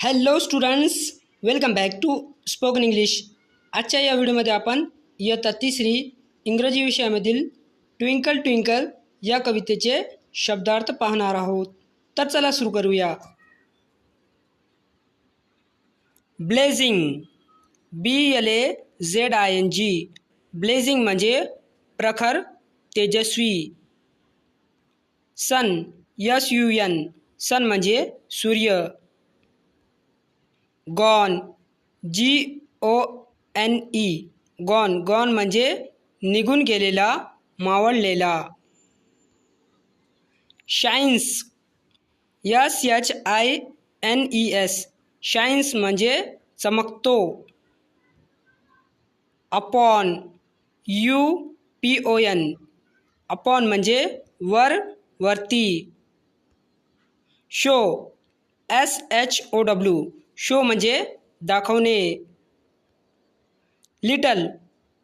Hello students, welcome back to spoken English. आजच्या या व्हिडिओमध्ये आपण इयत्ता तिसरी इंग्रजी विषयामधील ट्विंकल ट्विंकल या कवितेचे शब्दार्थ पाहणार आहोत. तर चला सुरू करूया. Blazing, BLAZING. ब्लेझिंग म्हणजे प्रखर, तेजस्वी. सन, SUN. सन म्हणजे सूर्य. Gone, GONE. गॉन म्हणजे निघून गेलेला, मावळलेला. Shines, SHINES. शाईन्स म्हणजे चमकतो. Upon, UPON. अपॉन म्हणजे वर, वरती. Show, SHOW. शो म्हणजे दाखवणे. Little,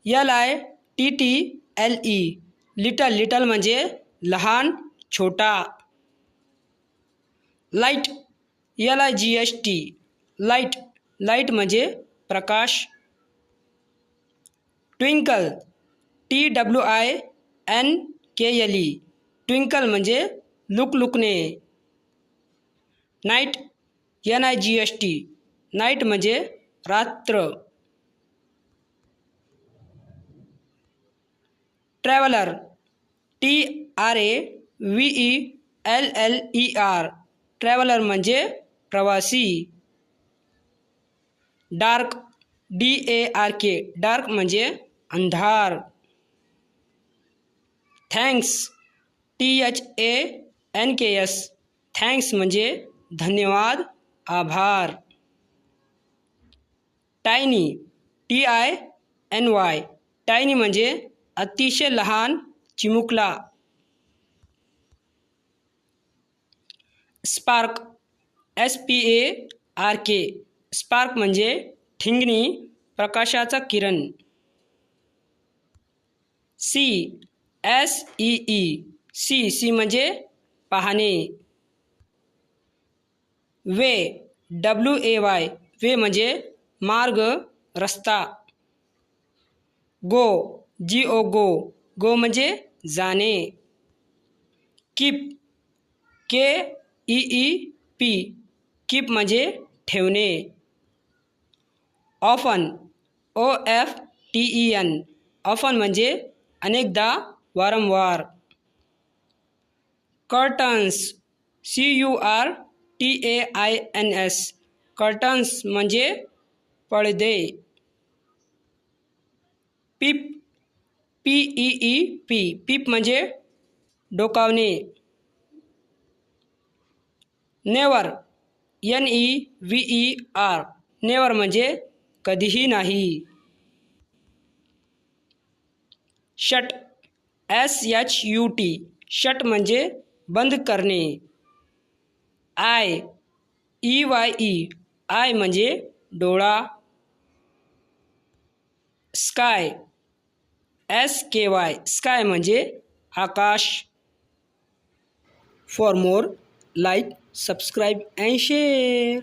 LITTLE. लिटल म्हणजे लहान, छोटा. Light, LIGHT. लाईट म्हणजे प्रकाश. Twinkle, TWINKLE. ट्विंकल म्हणजे लुकलुकणे. Night, NIGHT. नाईट म्हणजे रात्र. Traveller, TRAVELLER. ट्रॅव्हलर म्हणजे प्रवासी. Dark, DARK. डार्क म्हणजे अंधार. Thanks, THANKS. थँक्स म्हणजे धन्यवाद, आभार. Tiny, TINY. टायनी म्हणजे अतिशय लहान, चिमुकला. Spark, SPARK. स्पार्क म्हणजे ठिंगणी, प्रकाशाचा किरण. SEE. सी म्हणजे पाहणे. वे, WAY. वे म्हणजे मार्ग, रस्ता. गो, GO. गो म्हणजे जाणे. Keep, KEEP. कीप म्हणजे ठेवणे. Often, OFTEN. ऑफन म्हणजे अनेकदा, वारंवार. Curtains, CURTAINS. कर्टन्स म्हणजे पडदे. पीप, PEEP. पीप म्हणजे डोकावणे. Never, NEVER. नेवर म्हणजे कधीही नाही. Shut, SHUT. शट म्हणजे बंद करणे. EYE. आय म्हणजे डोळा. Sky, SKY. स्काय म्हणजे आकाश. For more, like, subscribe and share.